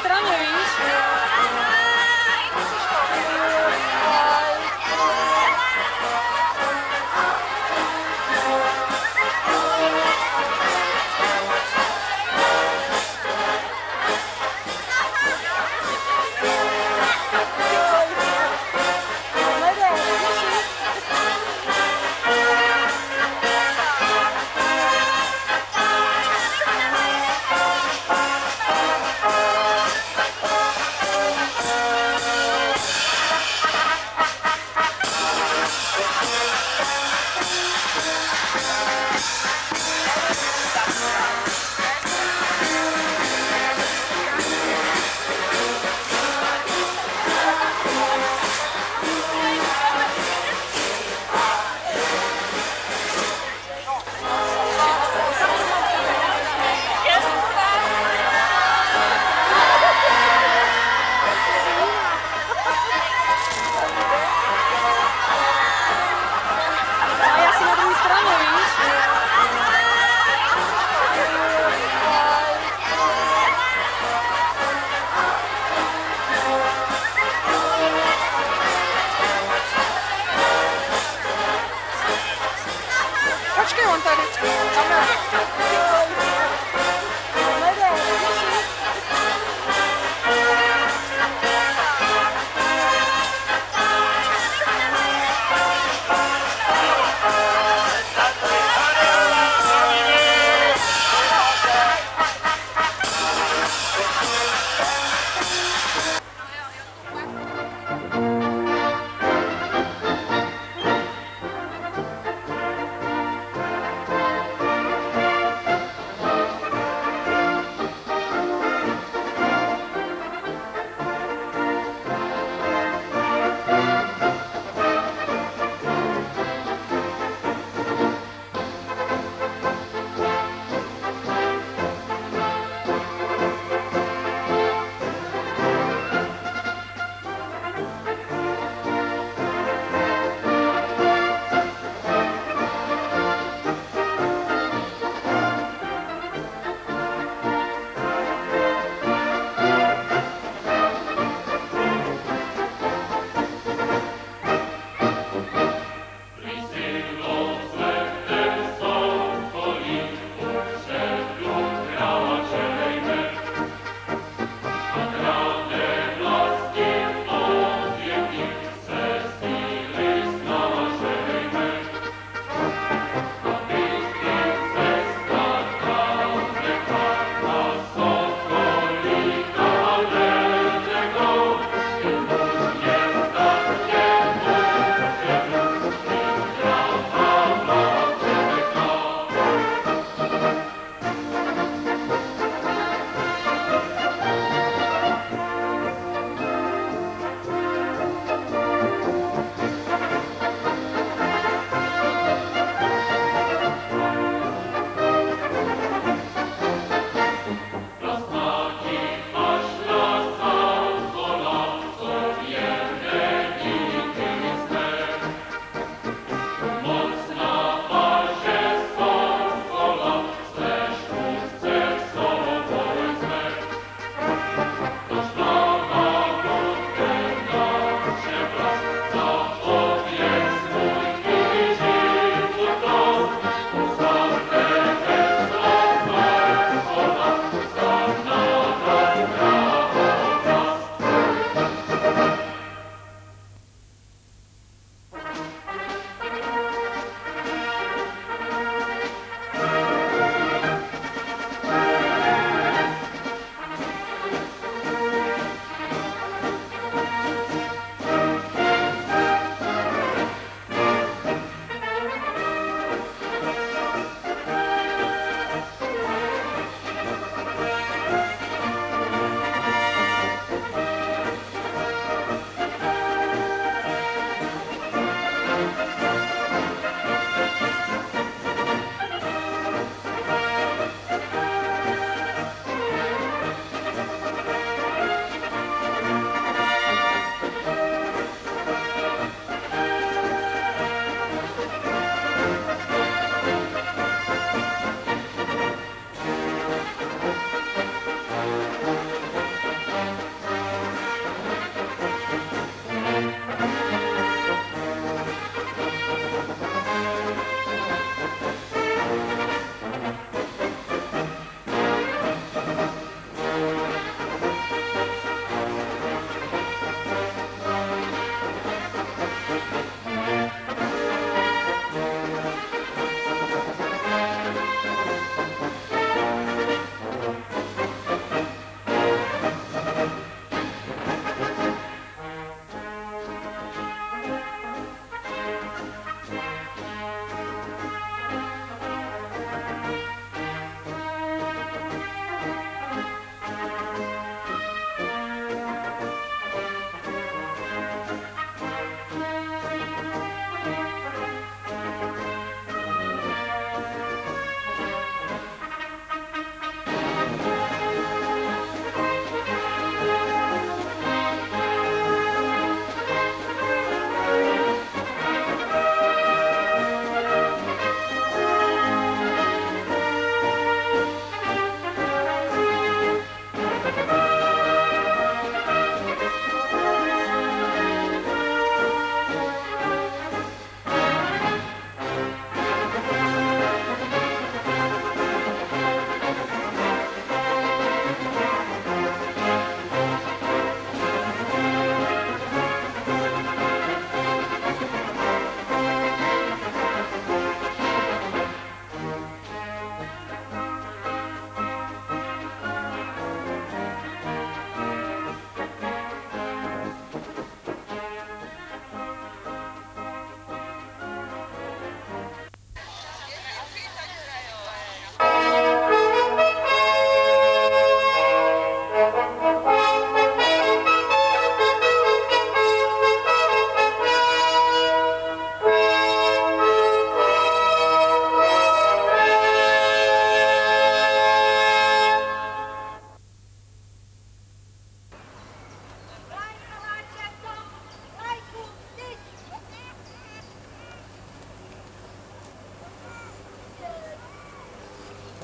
straně, víš?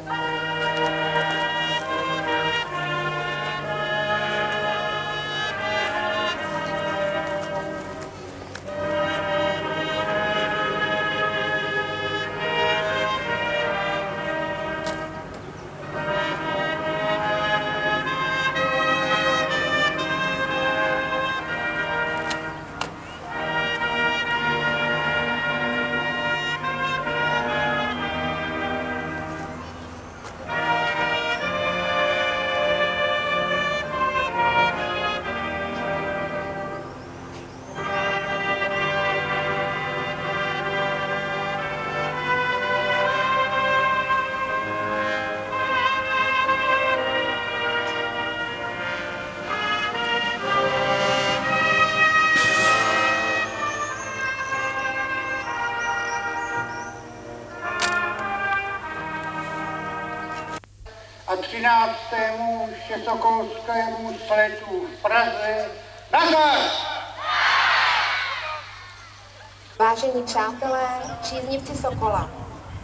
A 13. Všesokolskému sletu v Praze nazad! Vážení přátelé, příznivci Sokola,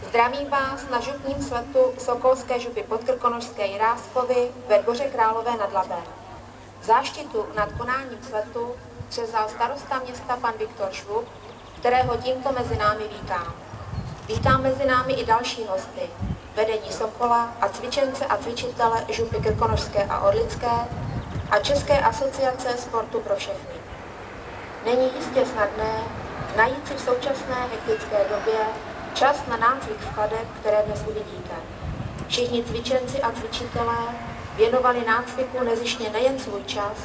zdravím vás na župním sletu Sokolské župy Podkrkonošské Jiráskovy ve Dvoře Králové nad Labem. Záštitu nad konáním sletu převzal starosta města pan Viktor Švub, kterého tímto mezi námi vítám. Vítám mezi námi i další hosty, vedení Sokola a cvičence a cvičitele župy Krkonošské a Orlické a České asociace sportu pro všechny. Není jistě snadné najít si v současné hektické době čas na nácvik skladeb, které dnes uvidíte. Všichni cvičenci a cvičitelé věnovali nácviku nezištně nejen svůj čas,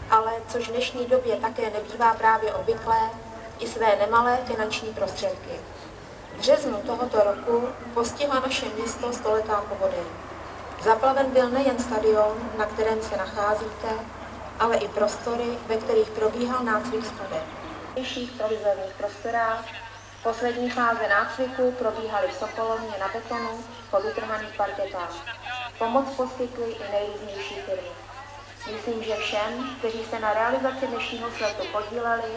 ale, což v dnešní době také nebývá právě obvyklé, i své nemalé finanční prostředky. V březnu tohoto roku postihla naše město stoletá povodeň. Zaplaven byl nejen stadion, na kterém se nacházíte, ale i prostory, ve kterých probíhal nácvik skladeb. V nejších provizorních prostorách poslední fáze nácviku probíhaly v Sokolovně na betonu po vytrhaných parketách. Pomoc poskytly i nejrůznější firmy. Myslím, že všem, kteří se na realizaci dnešního sletu podíleli,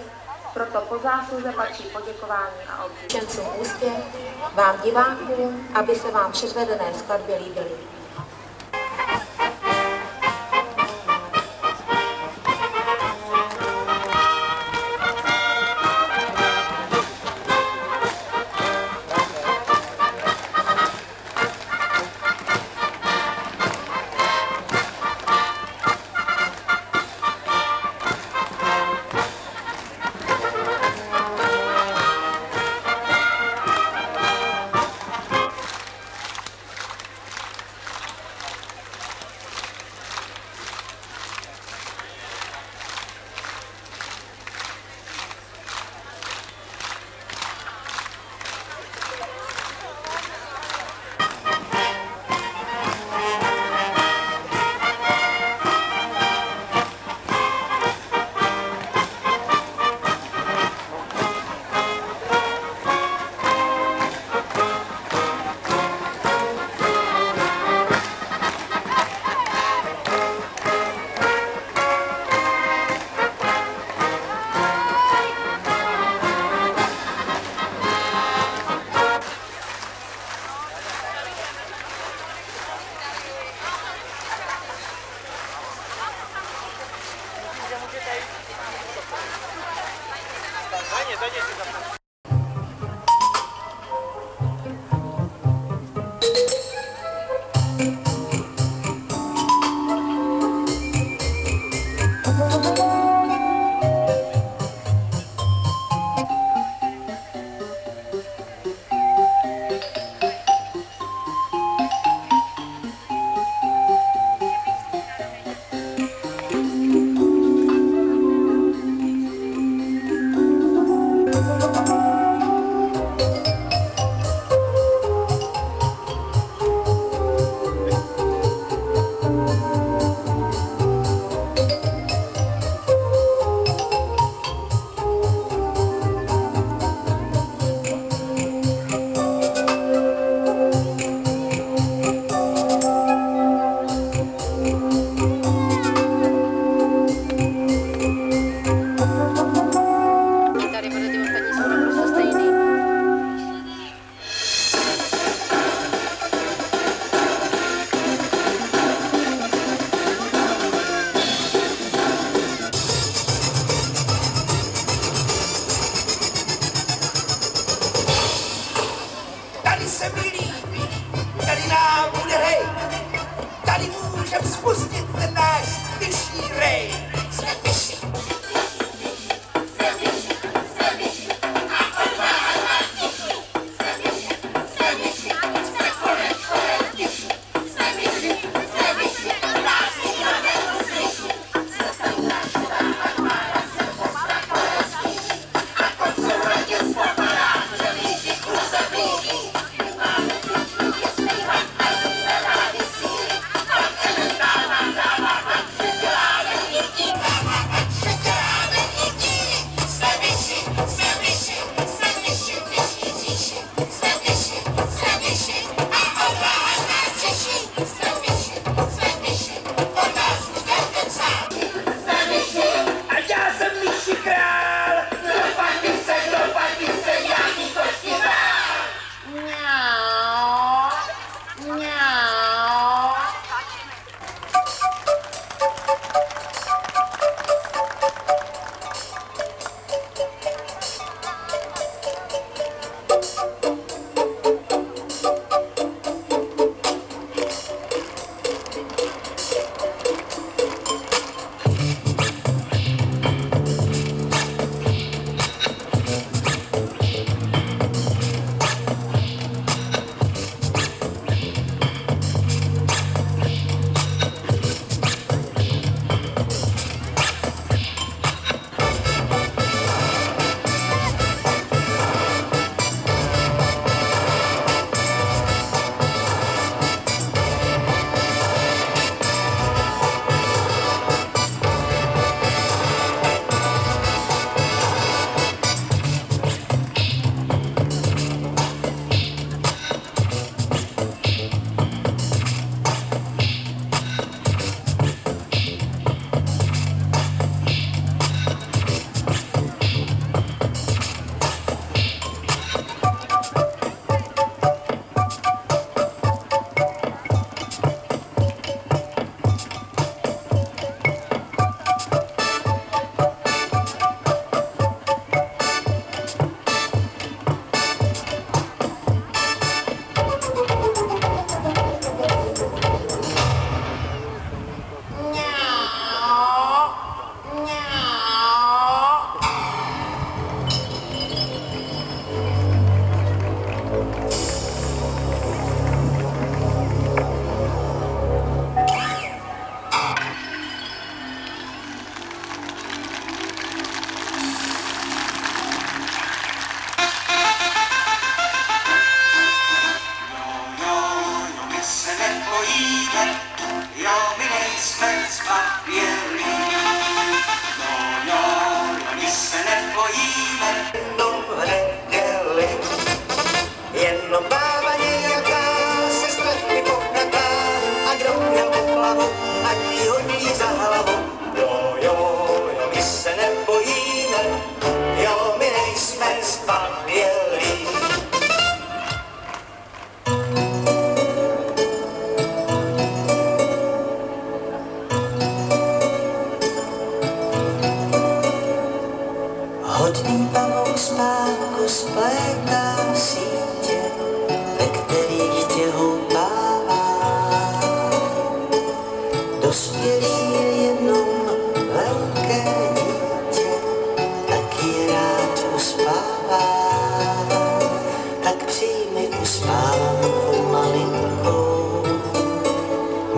proto po zásluze patří poděkování a obdiv. Všem úspěch vám divákům, aby se vám předvedené skladby líbily. můžem spustit ten náš vyšší rej.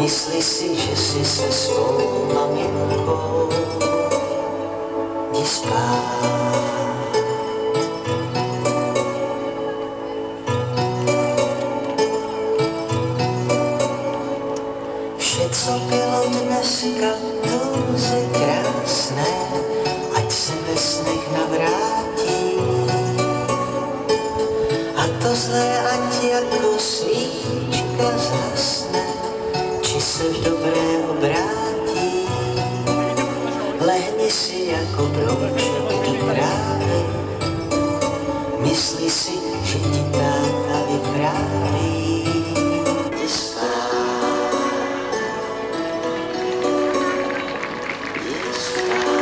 Myslí si, že si se svou maminkou jdi spát. Vše, co bylo dneska, pouze krásné, ať se ve snech navrátí. A to zlé, ať jako svíčka zhasne, či se v dobré obrátí. Lehni si jako brouček do trávy, myslí si, že ti táta vypráví. Jdi spát, jdi spát.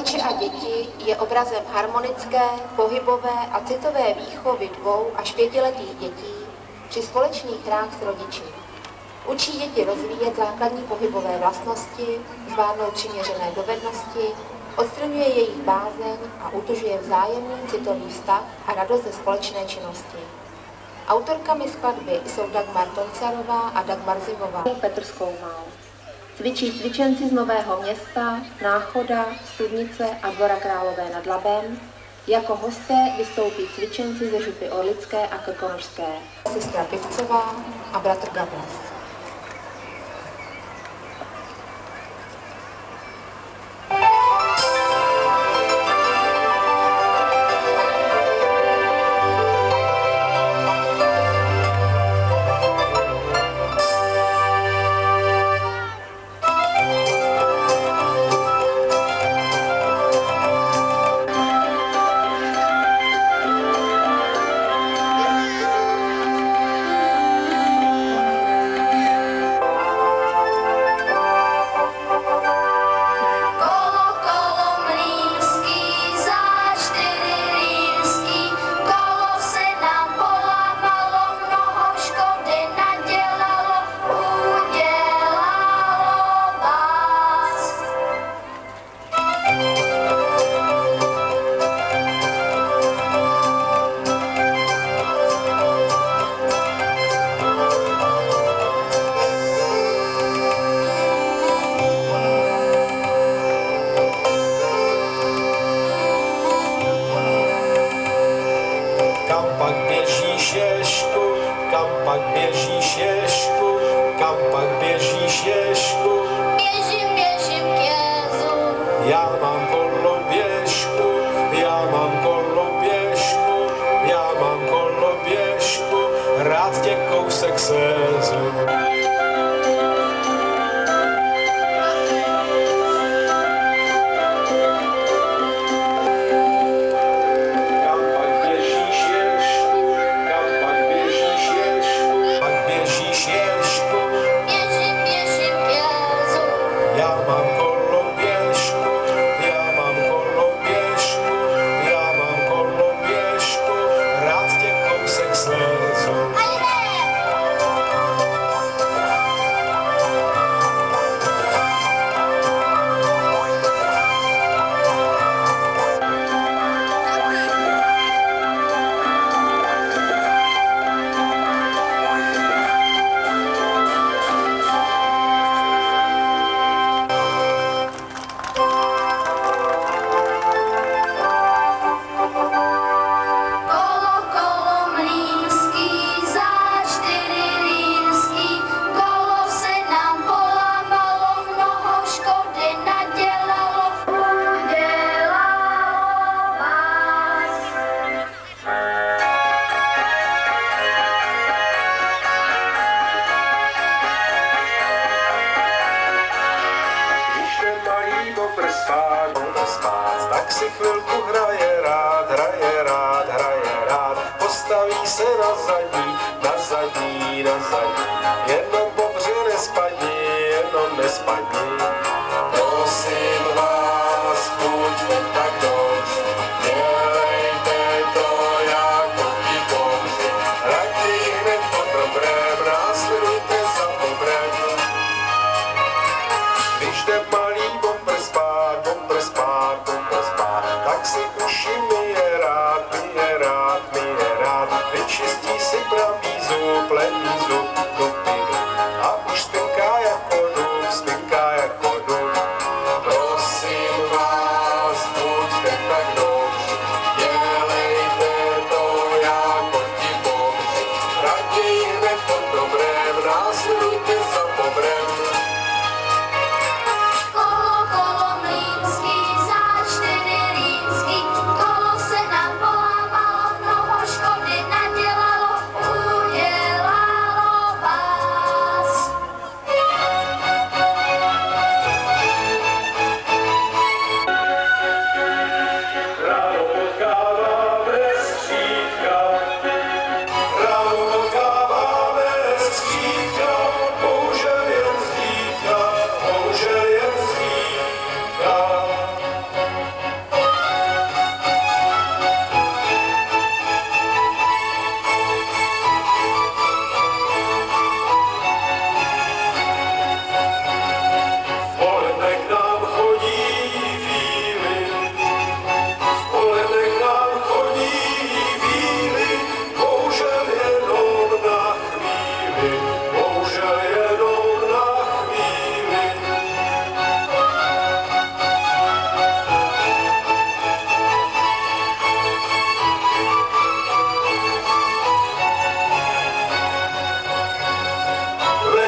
rodiče a děti je obrazem harmonické, pohybové a citové výchovy 2 až 5letých dětí při společných hrách s rodiči. Učí děti rozvíjet základní pohybové vlastnosti, zvládnout přiměřené dovednosti, odstraňuje jejich bázeň a utužuje vzájemný citový vztah a radost ze společné činnosti. Autorkami skladby jsou Dagmar Toncarová a Dagmar Zimová. Petr Skoumal. Cvičí cvičenci z Nového Města, Náchoda, Studnice a Dvora Králové nad Labem. Jako hosté vystoupí cvičenci ze župy Orlické a Krkonošské. Sestra Pivcová a bratr Gablas.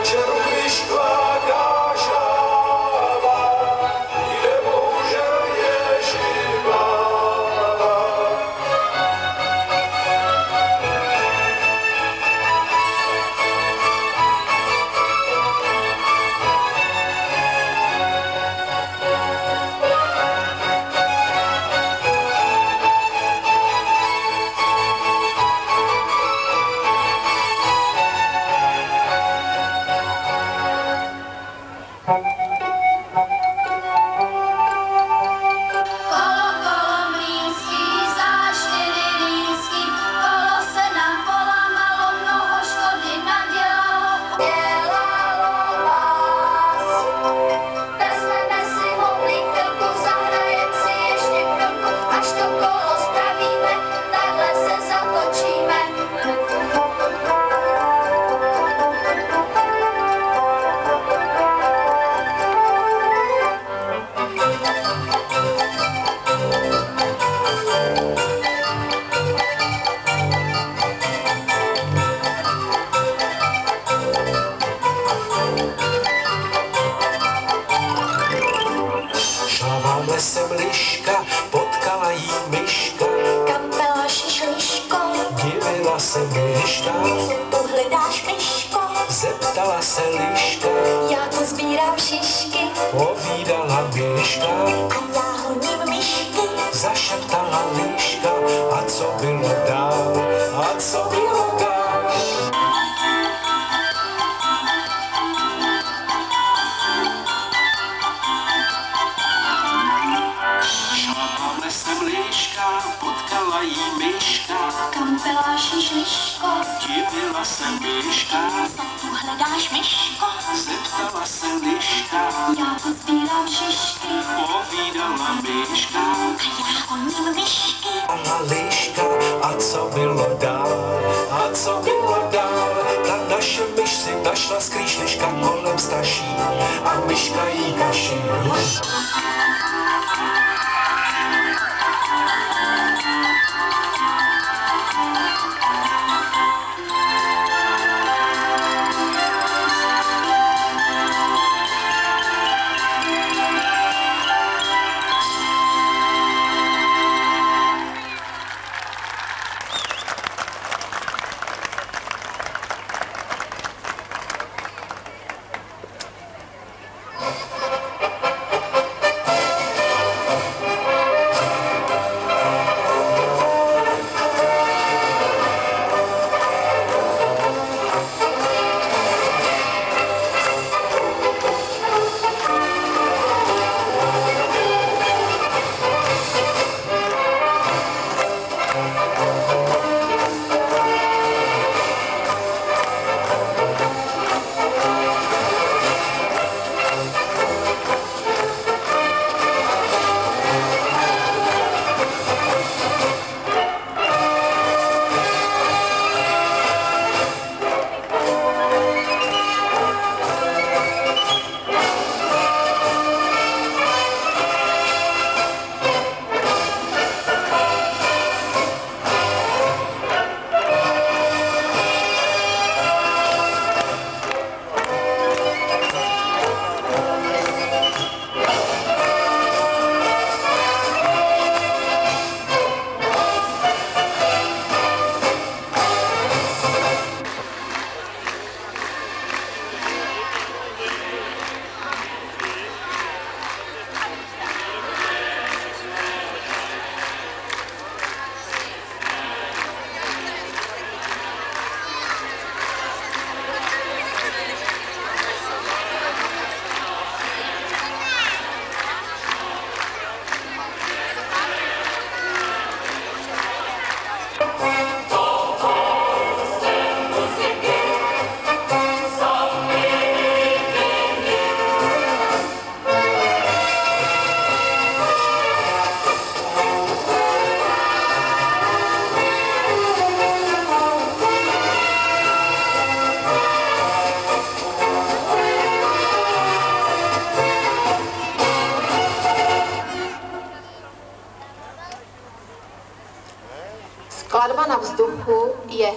večeru vyšla žába, kde bohužel je živá. Lesem liška, potkala jí myška. Kam byla šišliško? Divila se myška. Co tu hledáš, myško? Zeptala se liška. Já tu sbírám šišky. Povídala myška. A já honím myšky. Zašeptala liška. A co bylo dál? A co bylo dál? Potkala jí myška. Kam byla šišliško? Divila se myška. Co tu hledáš, myško? Zeptala se liška. Já tu sbírám šišky. Povídala myška. A já honím myšky. A liška, a co bylo dál? A co bylo dál? Ta naše myš si našla skrýš liška kolem staší. A myška jí kaší.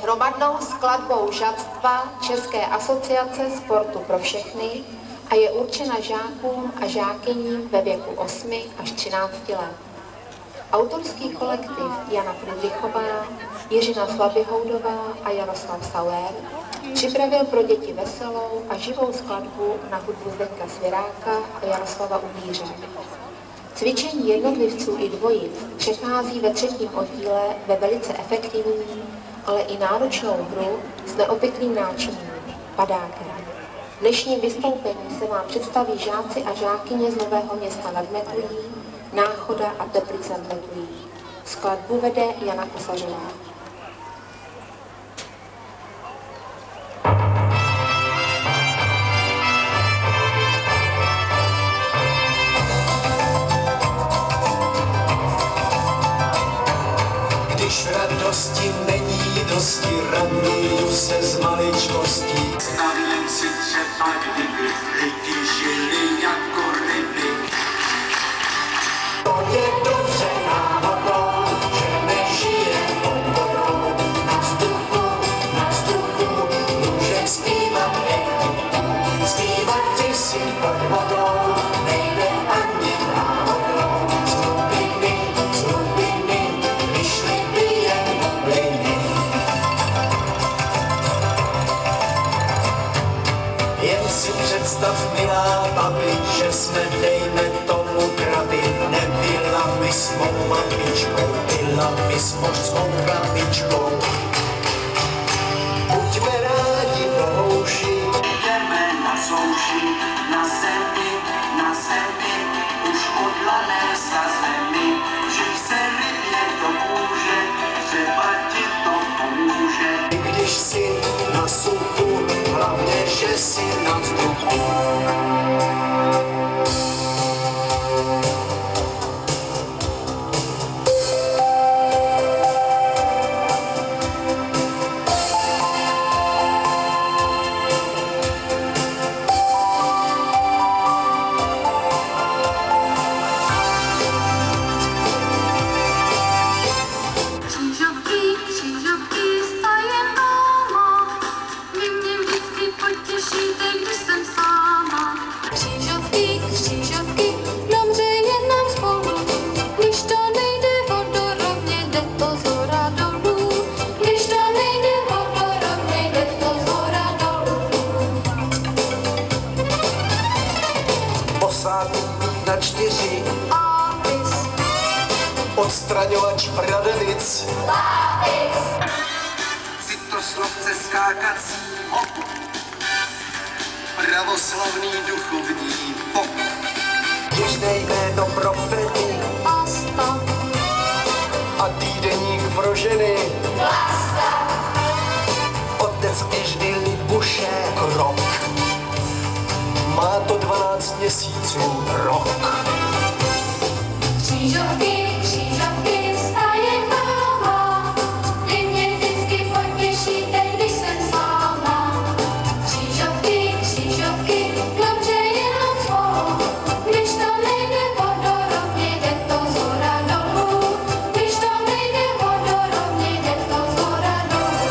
hromadnou skladbou žadstva České asociace sportu pro všechny a je určena žákům a žákyním ve věku 8 až 13 let. Autorský kolektiv Jana Fridrichová, Jiřina Slabyhoudová a Jaroslav Sauer připravil pro děti veselou a živou skladbu na hudbu Zdeňka Svěráka a Jaroslava Ubíře. Cvičení jednotlivců i dvojic přechází ve 3. oddíle ve velice efektivní, ale i náročnou hru s neobvyklým náčiním, padákem. V dnešním vystoupení se vám představí žáci a žákyně z Nového Města nad Metují, Náchoda a Teplice nad Metují. Skladbu vede Jana Kosařová. Když radosti není dosti, raduju se z maličkostí. Stavím si třeba kdyby lidi žili jako ryby. To je dobře náhodou, že nežije pod vodou. Na vzduchu, můžem zpívat zpívat si pod vodou, nejde ani náhodou. Z hlubiny, vyšly by jen bubliny. Jen si představ, milá babi, že jsme, dejme tomu, krabi. Nebyla bys mou mamičkou, byla bys mořskou krabičkou. Buďme rádi bohouši, Jdeme na souši, na zemi, už odlané sa zemi. Vžij se rybě to může, třeba ti to pomůže. i když jsi na suchu, hlavně, že jsi na vzduchu. Křížovky, stajem doma, vy mě vždycky potěšíte, když jsem sama. Křížovky, dobře je nám spolu, když to nejde vodorovně, jde to zhora dolů. Když to nejde vodorovně, jde to zhora dolů. Posádku na 4, Apis, odstraňovač pradelic. Citoslovce skákací hop, pravoslavný duchovní pop. Běžné jméno pro Fedy Asta, a týdeník pro ženy. Otec Iždy Libušek rok. Má to 12 měsíců rok. křížovky, stajem doma, vy mě vždycky potěšíte, když jsem sama. Křížovky, dobře jenom spolu, když to nejde vodorovně, jde to zhora dolů. Když to nejde vodorovně, jde to zhora dolů.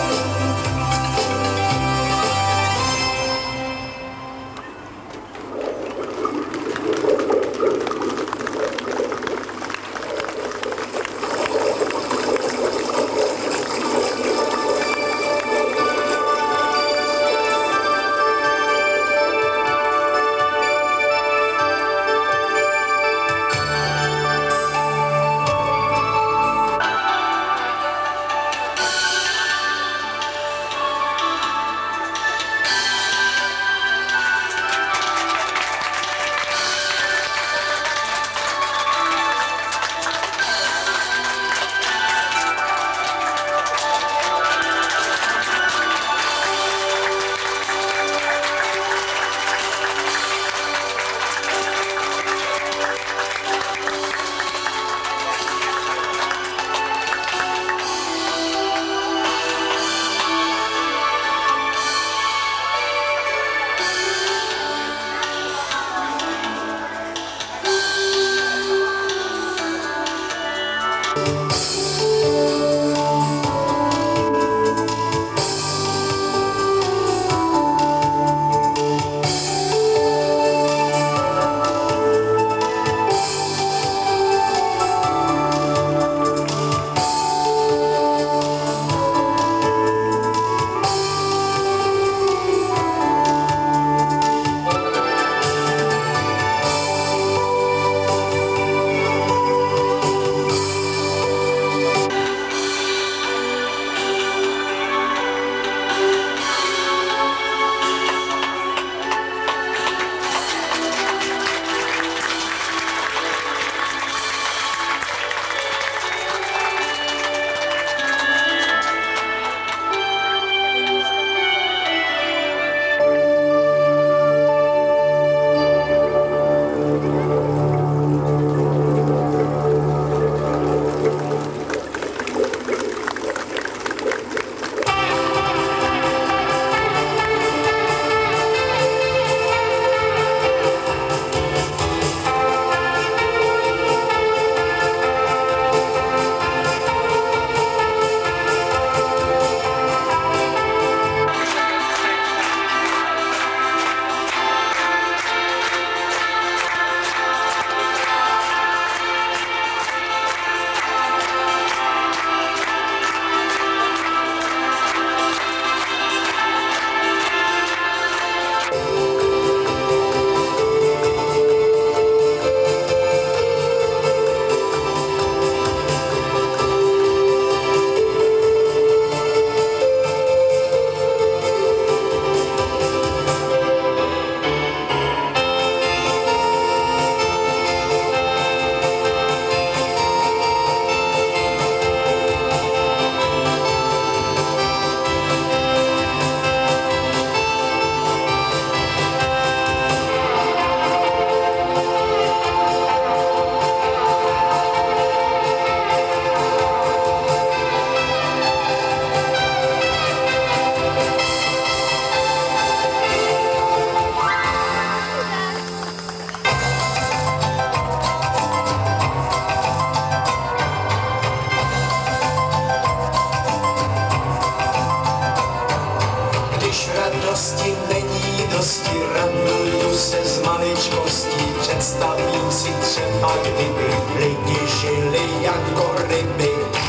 když radosti není dosti, raduju se z maličkostí, představím si třeba, kdyby lidi žili jako ryby.